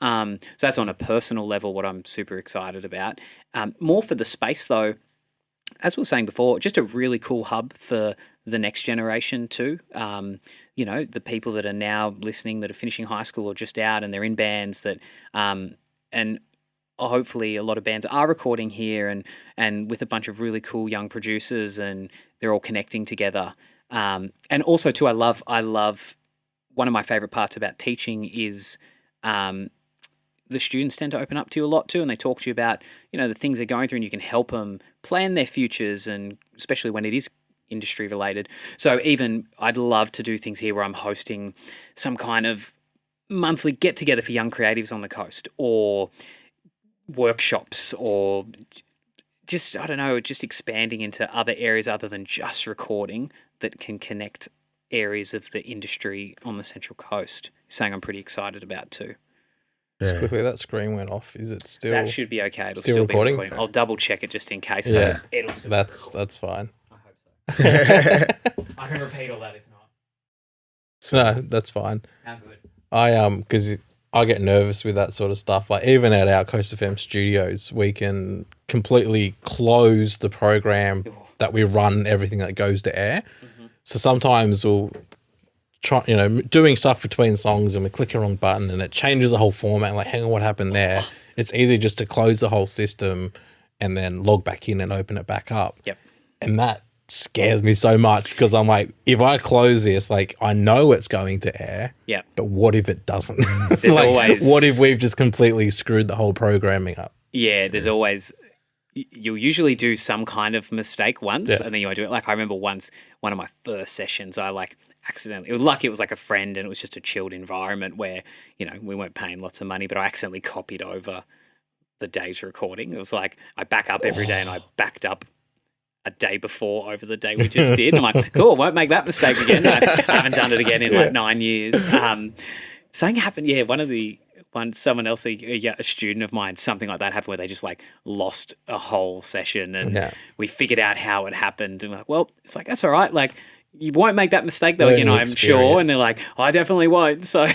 So that's on a personal level what I'm super excited about. More for the space, though, as we were saying before, just a really cool hub for the next generation too. The people that are now listening that are finishing high school or just out and they're in bands that, and hopefully a lot of bands are recording here and with a bunch of really cool young producers, and they're all connecting together. And also too, I love one of my favorite parts about teaching is, the students tend to open up to you a lot too, and they talk to you about, the things they're going through, and you can help them plan their futures, and especially when it is industry related. So even I'd love to do things here where I'm hosting some kind of monthly get together for young creatives on the coast, or workshops, or just, I don't know, just expanding into other areas other than just recording that can connect areas of the industry on the Central Coast. Something I'm pretty excited about too. Just quickly, that screen went off. Is it still? That should be okay. It'll still still recording? be recording. I'll double check it just in case. Yeah, but it'll still that's fine. I hope so. I can repeat all that if not. No, that's fine. How good? Because I get nervous with that sort of stuff. Like even at our Coast FM studios, we can completely close the program that we run everything that goes to air. Mm-hmm. So sometimes we'll try, doing stuff between songs and we click a wrong button and it changes the whole format. Like, hang on, what happened there? It's easy just to close the whole system and then log back in and open it back up. Yep. And that scares me so much because I'm like, if I close this, like I know it's going to air. Yeah. But what if it doesn't? There's always. What if we've just completely screwed the whole programming up? Yeah, there's always. You'll usually do some kind of mistake once, and then you won't do it. Like I remember once, one of my first sessions, I accidentally. It was lucky it was like a friend, and it was just a chilled environment where we weren't paying lots of money, but I accidentally copied over the day's recording. It was like I back up every day, and I backed up a day before over the day we just did. I'm like, cool, won't make that mistake again. I haven't done it again in like 9 years. Something happened. Yeah, someone else, a student of mine, something like that happened where they just like lost a whole session, and we figured out how it happened. And we're like, well, it's like, that's all right. Like, you won't make that mistake though again, I'm sure. And they're like, I definitely won't. So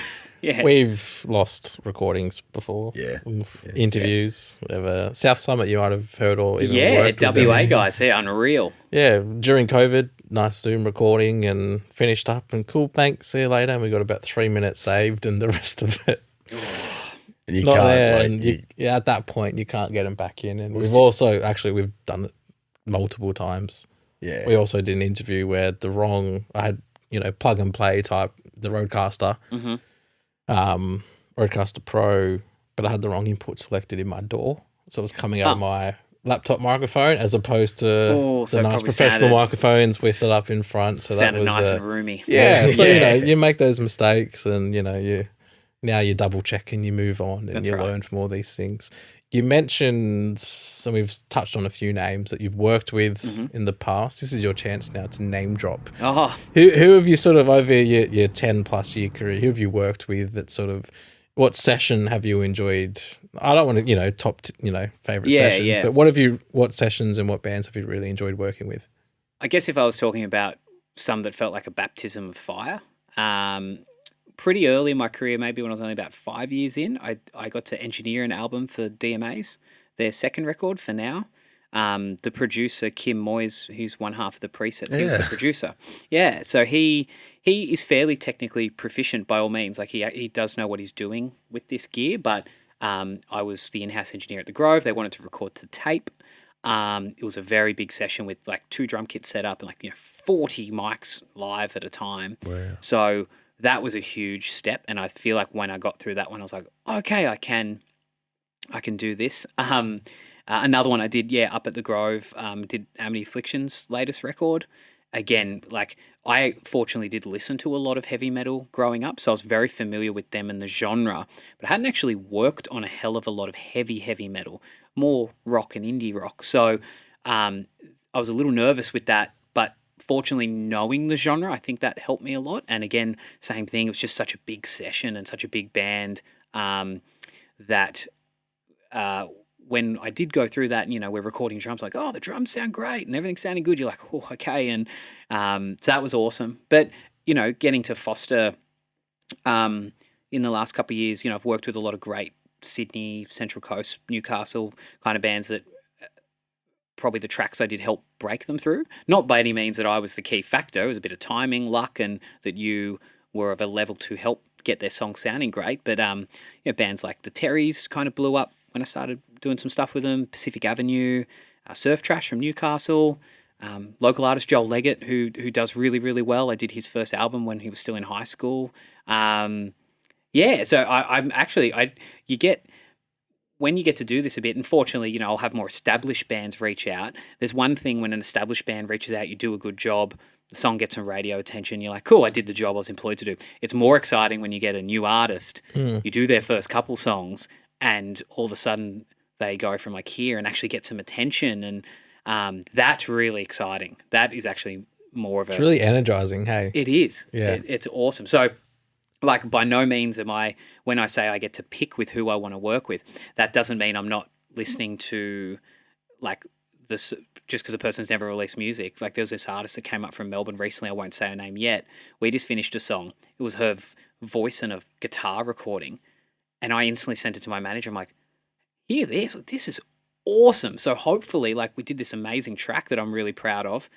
yeah, we've lost recordings before. Yeah, interviews, whatever. South Summit, you might have heard or even worked with WA them. guys, they're unreal. Yeah, during COVID, nice Zoom recording and finished up and cool. Thanks, see you later. And we got about 3 minutes saved, and the rest of it. And you not can't, there, like, and at that point you can't get them back in. And we've done it multiple times. Yeah, we also did an interview where I had plug and play type the Rodecaster, Rodecaster Pro, but I had the wrong input selected in my DAW, so it was coming out of my laptop microphone as opposed to the nice professional microphones we set up in front. So sounded that was nice and roomy. Yeah, so you make those mistakes, and you double check and you move on, and learn from all these things. You mentioned, so we've touched on a few names that you've worked with in the past. This is your chance now to name drop. Oh, who have you sort of over your 10 plus year career? Who have you worked with? That sort of, what session have you enjoyed? I don't want to top favorite sessions, but what sessions and what bands have you really enjoyed working with? I guess if I was talking about some that felt like a baptism of fire. Pretty early in my career, maybe when I was only about 5 years in, I got to engineer an album for DMA's, their second record for now. The producer, Kim Moyes, who's one half of the presets, he was the producer. Yeah, so he is fairly technically proficient by all means. Like he does know what he's doing with this gear, but I was the in-house engineer at the Grove. They wanted to record to tape. It was a very big session with like 2 drum kits set up and 40 mics live at a time. Wow. So that was a huge step, and I feel like when I got through that one, I was like, okay, I can do this. Another one I did, up at the Grove, did Amity Affliction's latest record. Again, I fortunately did listen to a lot of heavy metal growing up, so I was very familiar with them and the genre, but I hadn't actually worked on a hell of a lot of heavy metal, more rock and indie rock. So I was a little nervous with that, but fortunately knowing the genre, I think that helped me a lot. And again, same thing, it was just such a big session and such a big band that when I did go through that, we're recording drums, like, oh, the drums sound great and everything's sounding good. You're like, oh, okay. And so that was awesome. But, getting to foster in the last couple of years, I've worked with a lot of great Sydney, Central Coast, Newcastle kind of bands that probably the tracks I did help break them through. Not by any means that I was the key factor. It was a bit of timing, luck, and that you were of a level to help get their song sounding great. But bands like the Terrys kind of blew up when I started doing some stuff with them. Pacific Avenue, Surf Trash from Newcastle, local artist Joel Leggett, who does really, really well. I did his first album when he was still in high school. So when you get to do this a bit, and fortunately, I'll have more established bands reach out. There's one thing when an established band reaches out, you do a good job, the song gets some radio attention, you're like, cool, I did the job I was employed to do. It's more exciting when you get a new artist, you do their first couple songs, and all of a sudden they go from here and actually get some attention, and that's really exciting. That is actually more of It's really energizing, hey? It is. Yeah. It's awesome. So, by no means am I, when I say I get to pick with who I want to work with, that doesn't mean I'm not listening to, this, just because a person's never released music. There was this artist that came up from Melbourne recently, I won't say her name yet. We just finished a song. It was her voice and a guitar recording. And I instantly sent it to my manager. I'm like, hear this. This is awesome. So hopefully, we did this amazing track that I'm really proud of.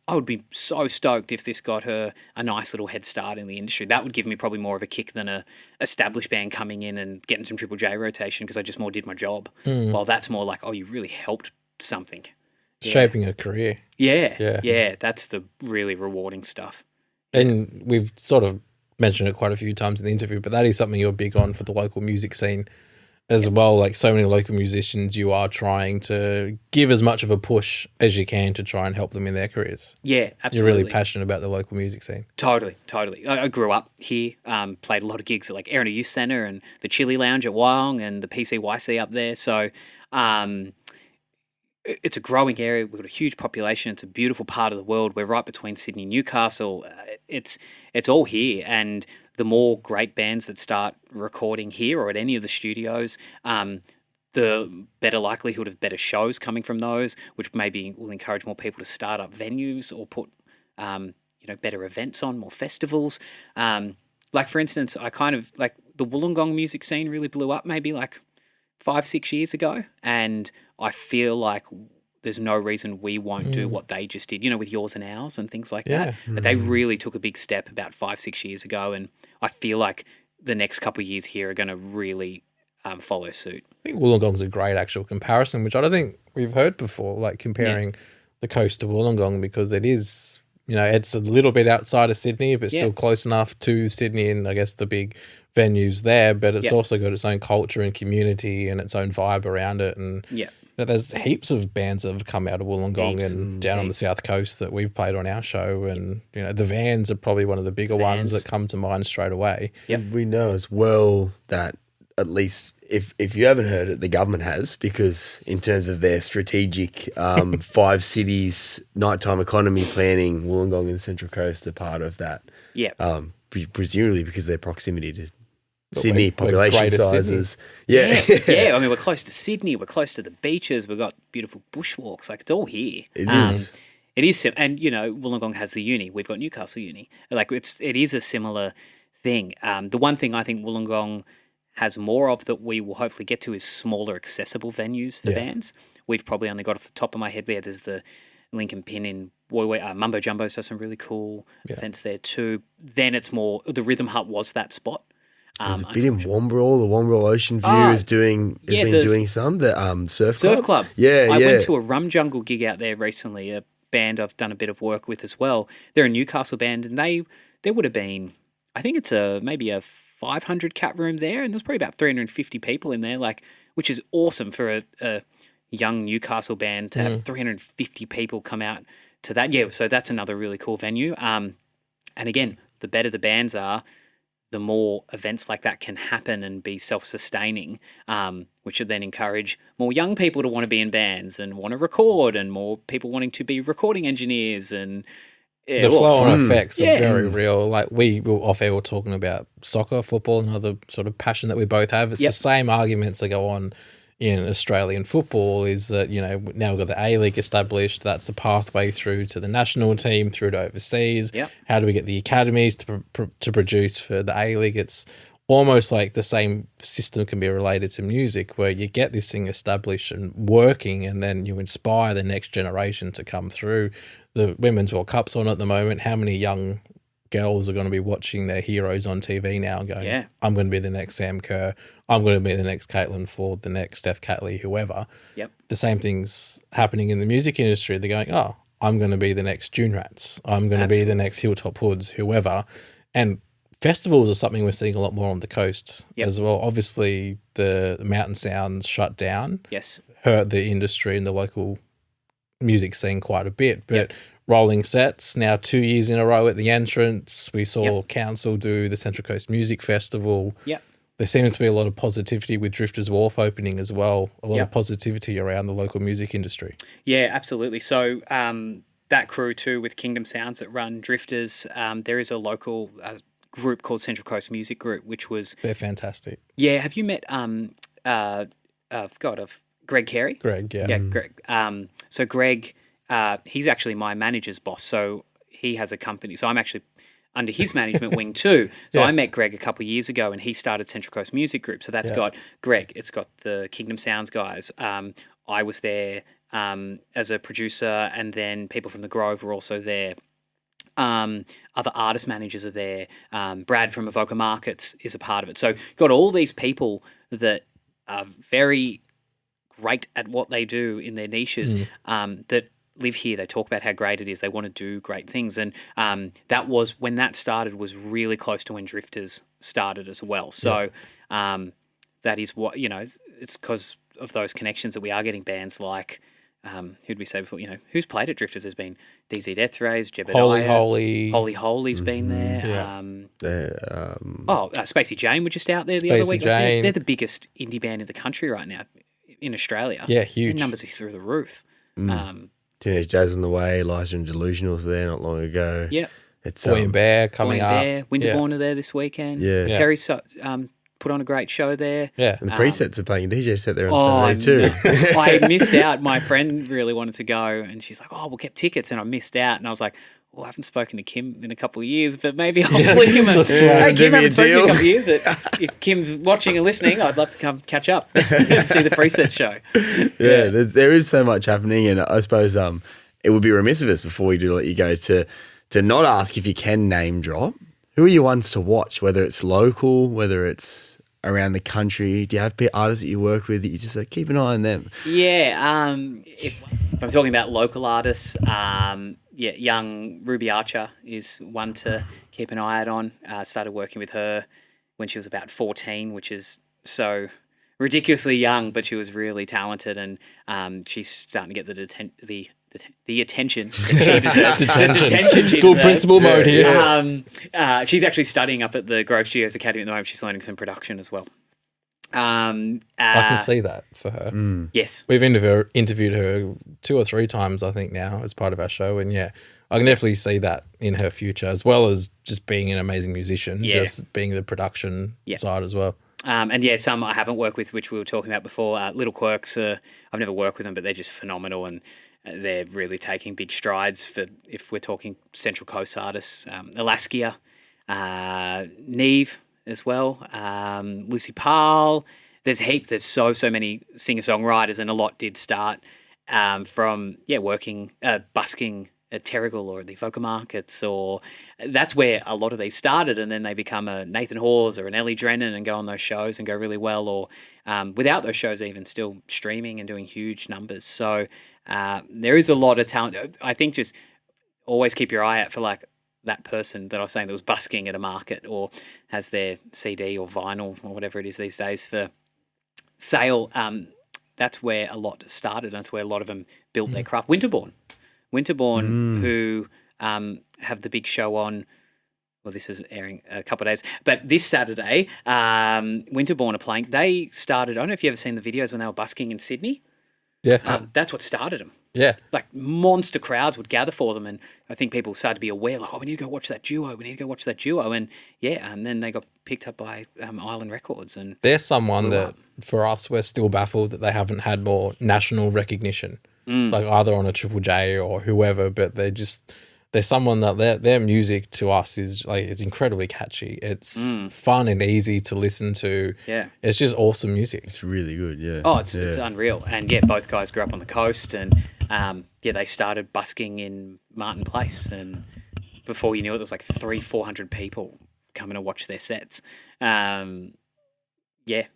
I would be so stoked if this got her a nice little head start in the industry. That would give me probably more of a kick than a established band coming in and getting some Triple J rotation because I just more did my job. While that's more like, oh, you really helped something. Shaping a career. Yeah. That's the really rewarding stuff. And we've sort of mentioned it quite a few times in the interview, but that is something you're big on for the local music scene as well. So many local musicians, you are trying to give as much of a push as you can to try and help them in their careers. Yeah, absolutely. You're really passionate about the local music scene. Totally. I grew up here, played a lot of gigs at Erina Youth Centre and the Chili Lounge at Wyong and the PCYC up there. So it's a growing area. We've got a huge population. It's a beautiful part of the world. We're right between Sydney and Newcastle. It's all here. And the more great bands that start recording here or at any of the studios, the better likelihood of better shows coming from those, which maybe will encourage more people to start up venues or put better events on, more festivals. For instance, I kind of the Wollongong music scene really blew up maybe 5-6 years ago, and I feel like there's no reason we won't do what they just did, with Yours and Ours and things like that. But they really took a big step about 5-6 years ago, and I feel like the next couple of years here are going to really follow suit. I think Wollongong's a great actual comparison, which I don't think we've heard before, comparing the coast to Wollongong, because it is, it's a little bit outside of Sydney, but still close enough to Sydney and I guess the big venues there, but it's also got its own culture and community and its own vibe around it. And there's heaps of bands that have come out of Wollongong and down on the south coast that we've played on our show, and the Vans are probably one of the bigger ones that come to mind straight away. We know as well that at least if you haven't heard it, the government has, because in terms of their strategic 5 cities nighttime economy planning, Wollongong and Central Coast are part of that. Presumably because of their proximity to Sydney population sizes. Sydney. I mean, we're close to Sydney. We're close to the beaches. We've got beautiful bushwalks. It's all here. It is. It is, and Wollongong has the uni. We've got Newcastle Uni. It is a similar thing. The one thing I think Wollongong has more of that we will hopefully get to is smaller, accessible venues for bands. We've probably only got off the top of my head there. There's the Lincoln Pin in Mumbo Jumbo, so some really cool events there too. Then it's more, the Rhythm Hut was that spot. There's a bit in Wombrel. The Wombrel Ocean View is been doing some. The Surf Club. Yeah, I went to a Rum Jungle gig out there recently, a band I've done a bit of work with as well. They're a Newcastle band, and there would have been, I think it's maybe a 500 cap room there, and there's probably about 350 people in there, which is awesome for a young Newcastle band to have 350 people come out to that. Yeah, so that's another really cool venue. And again, the better the bands are, the more events like that can happen and be self-sustaining, which would then encourage more young people to want to be in bands and want to record, and more people wanting to be recording engineers. And the flow-on effects are very real. Like we were off air, we were talking about soccer, football, another sort of passion that we both have. It's the same arguments that go on in Australian football, is that, now we've got the A-League established. That's the pathway through to the national team, through to overseas. Yep. How do we get the academies to produce for the A-League? It's almost like the same system can be related to music, where you get this thing established and working, and then you inspire the next generation to come through. The Women's World Cup's on at the moment. How many young girls are going to be watching their heroes on TV now and going, I'm going to be the next Sam Kerr, I'm going to be the next Caitlin Ford, the next Steph Catley, whoever. Yep. The same thing's happening in the music industry. They're going, I'm going to be the next June Rats, I'm going to be the next Hilltop Hoods, whoever. And festivals are something we're seeing a lot more on the coast as well. Obviously, the Mountain Sounds shut down. Yes. Hurt the industry and the local music scene quite a bit. But rolling sets now 2 years in a row at the entrance. We saw Council do the Central Coast Music Festival. Yep. There seems to be a lot of positivity with Drifters Wharf opening as well. A lot of positivity around the local music industry. Yeah, absolutely. So that crew too with Kingdom Sounds that run Drifters, there is a local group called Central Coast Music Group, which was... They're fantastic. Yeah, have you met Greg Carey? Greg, yeah. Yeah, Greg. So Greg, he's actually my manager's boss. So he has a company. So I'm actually under his management wing too. So I met Greg a couple of years ago, and he started Central Coast Music Group. So that's got Greg. It's got the Kingdom Sounds guys. I was there as a producer, and then people from the Grove were also there. Other artist managers are there. Brad from Evoca Markets is a part of it. So got all these people that are very great at what they do in their niches, that live here. They talk about how great it is. They want to do great things. And that was, when that started, was really close to when Drifters started as well. So that is what, it's because of those connections that we are getting bands like, who'd we say before, who's played at Drifters? There's been DZ Death Rays, Jebediah. Holy Holy's been there. Spacey Jane were just out there the other week. They're the biggest indie band in the country right now in Australia. Yeah, huge. Their numbers are through the roof. Teenage Jazz on the Way, Elijah and Delusional was there not long ago. Yep. It's Boy and Bear coming up. Winterborn are there this weekend. Yeah. Terry put on a great show there. Yeah. And the presets are playing a DJ set there on Saturday too. I missed out. My friend really wanted to go, and she's like, we'll get tickets, and I missed out. And I was like, I haven't spoken to Kim in a couple of years, but maybe I'll flick him. Hey, Kim, I haven't spoken in a couple of years, but if Kim's watching and listening, I'd love to come catch up and see the preset show. Yeah, there is so much happening, and I suppose it would be remiss of us before we do let you go to not ask if you can name drop. Who are your ones to watch, whether it's local, whether it's around the country? Do you have artists that you work with that you just keep an eye on them? Yeah, if I'm talking about local artists, young Ruby Archer is one to keep an eye out on. Started working with her when she was about 14, which is so ridiculously young, but she was really talented, and she's starting to get the attention that she deserves. Detention. School principal mode here. She's actually studying up at the Grove Studios Academy at the moment. She's learning some production as well. I can see that for her. Yes. We've interviewed her 2 or 3 times, I think, now as part of our show. And I can definitely see that in her future, as well as just being an amazing musician, just being the production side as well. Some I haven't worked with, which we were talking about before. Little Quirks, I've never worked with them, but they're just phenomenal, and they're really taking big strides for, if we're talking Central Coast artists, Alaskia, Neve as well, Lucy Parle. There's heaps. There's so many singer-songwriters, and a lot did start from busking at Terrigal or at the Evoca markets, or that's where a lot of these started, and then they become a Nathan Hawes or an Ellie Drennan and go on those shows and go really well, or without those shows even still streaming and doing huge numbers. So there is a lot of talent. I think just always keep your eye out for like that person that I was saying that was busking at a market or has their CD or vinyl or whatever it is these days for sale. That's where a lot started. That's where a lot of them built their craft. Winterbourne, who have the big show on, well, this is airing a couple of days, but this Saturday, Winterbourne are playing. They started, I don't know if you've ever seen the videos when they were busking in Sydney. Yeah. That's what started them. Yeah. Like monster crowds would gather for them, and I think people started to be aware, like, oh, we need to go watch that duo. And and then they got picked up by Island Records. And they're someone that, for us, we're still baffled that they haven't had more national recognition, like either on a Triple J or whoever, but they're someone that their music to us is incredibly catchy. It's fun and easy to listen to. Yeah. It's just awesome music. It's really good, yeah. Oh, it's unreal. And both guys grew up on the coast, and they started busking in Martin Place, and before you knew it, there was like 300-400 people coming to watch their sets.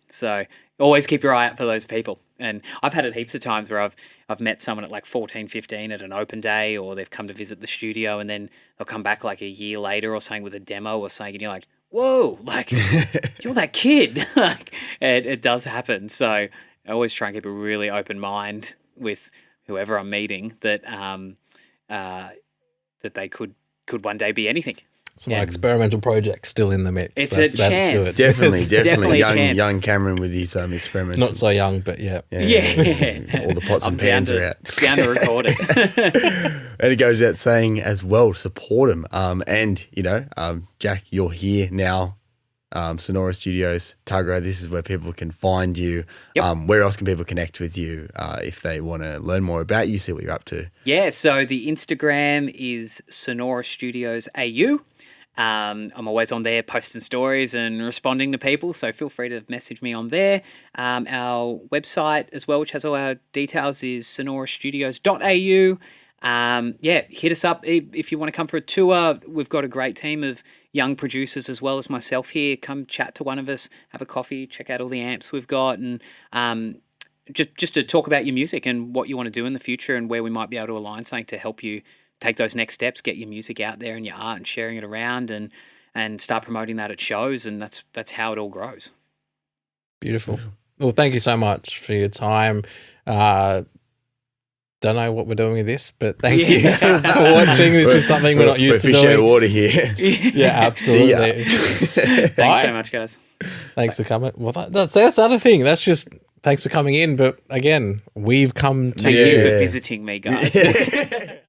So always keep your eye out for those people. And I've had it heaps of times where I've met someone at like 14, 15 at an open day, or they've come to visit the studio, and then they'll come back like a year later or something with a demo or something, and you're like, whoa, like you're that kid. Like it does happen. So I always try and keep a really open mind with whoever I'm meeting that that they could one day be anything. So my experimental project's still in the mix. It's a chance. Good. Definitely. Chance. Young Cameron with his experiments. Not so young, but yeah. All the pots and pans are out. Down to record it. And it goes without saying as well, support him. Jack, you're here now. Sonora Studios, Tuggerah, this is where people can find you. Yep. Where else can people connect with you if they want to learn more about you, see what you're up to? Yeah, so the Instagram is Sonora Studios AU. I'm always on there posting stories and responding to people, so feel free to message me on there. Our website as well, which has all our details, is sonorastudios.au. Hit us up if you want to come for a tour. We've got a great team of young producers as well as myself here. Come chat to one of us, have a coffee, check out all the amps we've got, and just to talk about your music and what you want to do in the future and where we might be able to align something to help you take those next steps, get your music out there and your art and sharing it around and start promoting that at shows, and that's how it all grows. Beautiful. Well, thank you so much for your time. Don't know what we're doing with this, but thank you for watching. This is something we're not used to doing. Fish out of water here. Yeah, absolutely. Thanks so much, guys. Thanks for coming. Well, that's the other thing. That's just thanks for coming in. But again, we've come to Thank you for visiting me, guys.